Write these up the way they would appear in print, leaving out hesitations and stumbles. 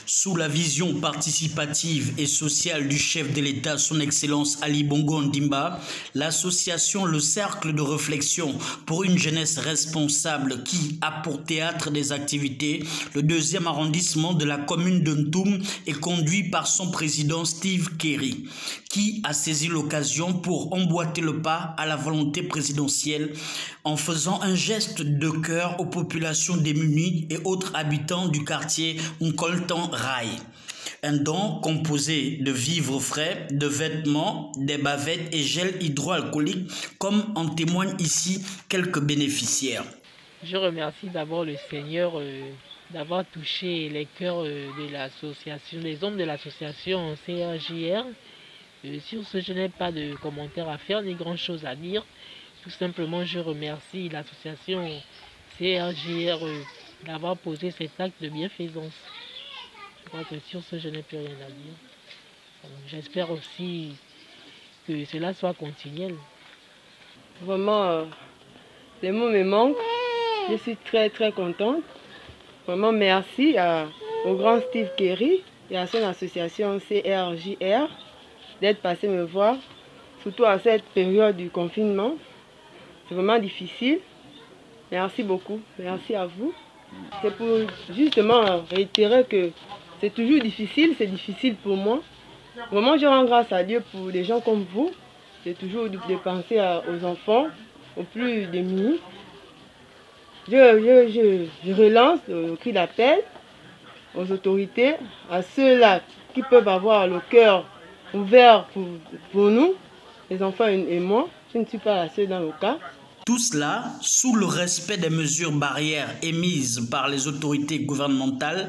Sous la vision participative et sociale du chef de l'État, son Excellence Ali Bongo Ondimba, l'association Le Cercle de réflexion pour une jeunesse responsable qui a pour théâtre des activités le 2e arrondissement de la commune de Ntoum est conduit par son président Steve Kerry, qui a saisi l'occasion pour emboîter le pas à la volonté présidentielle en faisant un geste de cœur aux populations démunies et autres habitants du quartier Nkoltan Rai. Un don composé de vivres frais, de vêtements, des bavettes et gel hydroalcoolique, comme en témoignent ici quelques bénéficiaires. Je remercie d'abord le Seigneur d'avoir touché les cœurs de l'association, des hommes de l'association CRJR. Sur ce, je n'ai pas de commentaires à faire ni grand-chose à dire. Tout simplement, je remercie l'association CRJR d'avoir posé cet acte de bienfaisance. Je crois que sur ce, je n'ai plus rien à dire. J'espère aussi que cela soit continuel. Vraiment, les mots me manquent. Je suis très contente. Vraiment merci au grand Steve Kerry et à son association CRJR d'être passé me voir, surtout à cette période du confinement. C'est vraiment difficile. Merci beaucoup. Merci à vous. C'est pour justement réitérer que c'est toujours difficile, c'est difficile pour moi. Vraiment, je rends grâce à Dieu pour des gens comme vous. C'est toujours de penser aux enfants, aux plus démunis. Je relance le cri d'appel aux autorités, à ceux-là qui peuvent avoir le cœur ouvert pour nous, les enfants et moi. Je ne suis pas la seule dans le cas. Tout cela sous le respect des mesures barrières émises par les autorités gouvernementales,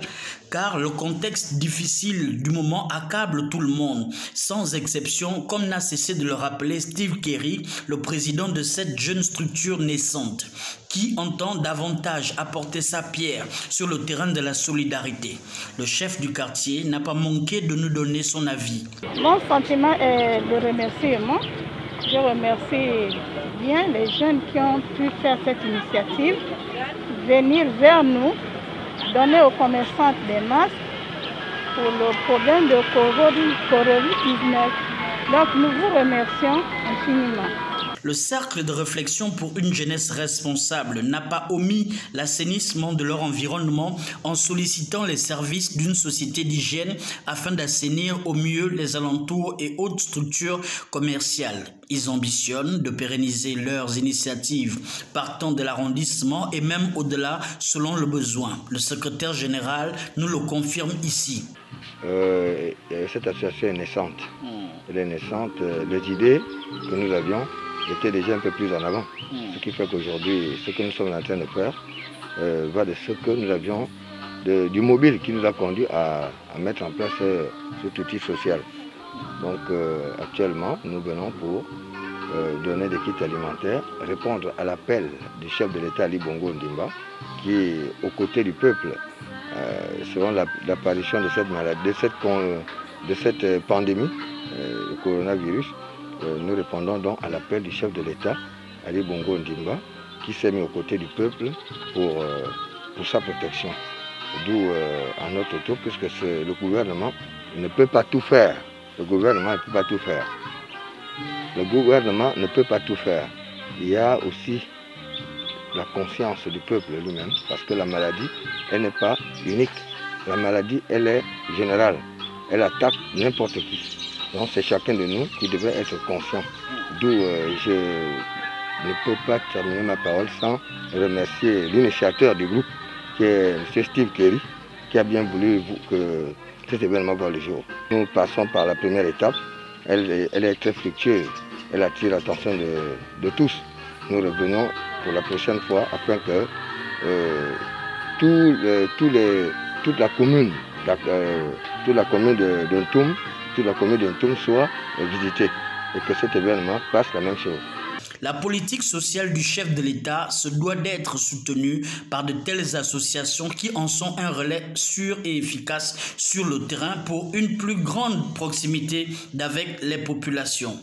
car le contexte difficile du moment accable tout le monde, sans exception, comme n'a cessé de le rappeler Steve Kerry, le président de cette jeune structure naissante, qui entend davantage apporter sa pierre sur le terrain de la solidarité. Le chef du quartier n'a pas manqué de nous donner son avis. Mon sentiment est de remerciement. Je remercie bien les jeunes qui ont pu faire cette initiative, venir vers nous, donner aux commerçants des masques pour le problème de Covid-19. Donc nous vous remercions infiniment. Le cercle de réflexion pour une jeunesse responsable n'a pas omis l'assainissement de leur environnement en sollicitant les services d'une société d'hygiène afin d'assainir au mieux les alentours et autres structures commerciales. Ils ambitionnent de pérenniser leurs initiatives partant de l'arrondissement et même au-delà selon le besoin. Le secrétaire général nous le confirme ici. Cette association est naissante. Elle est naissante. Les idées que nous avions étaient déjà un peu plus en avant. Ce qui fait qu'aujourd'hui, ce que nous sommes en train de faire va de ce que nous avions, du mobile qui nous a conduit à mettre en place cet outil social. Donc actuellement, nous venons pour donner des kits alimentaires, répondre à l'appel du chef de l'État Ali Bongo Ondimba, qui est aux côtés du peuple, selon l'apparition de cette maladie, de cette pandémie, le coronavirus. Nous répondons donc à l'appel du chef de l'État, Ali Bongo Ondimba, qui s'est mis aux côtés du peuple pour sa protection. D'où à notre tour, puisque le gouvernement ne peut pas tout faire. Le gouvernement ne peut pas tout faire. Le gouvernement ne peut pas tout faire. Il y a aussi la conscience du peuple lui-même, parce que la maladie, elle n'est pas unique. La maladie, elle est générale. Elle attaque n'importe qui. Donc c'est chacun de nous qui devrait être conscient. D'où je ne peux pas terminer ma parole sans remercier l'initiateur du groupe, qui est M. Steve Kerry, qui a bien voulu que cet événement voit le jour. Nous passons par la première étape. Elle est très fructueuse. Elle attire l'attention de tous. Nous revenons pour la prochaine fois afin que toute la commune de Ntoum, toute la commune de Ntoum soit visitée et que cet événement fasse la même chose. La politique sociale du chef de l'État se doit d'être soutenue par de telles associations qui en sont un relais sûr et efficace sur le terrain pour une plus grande proximité d'avec les populations.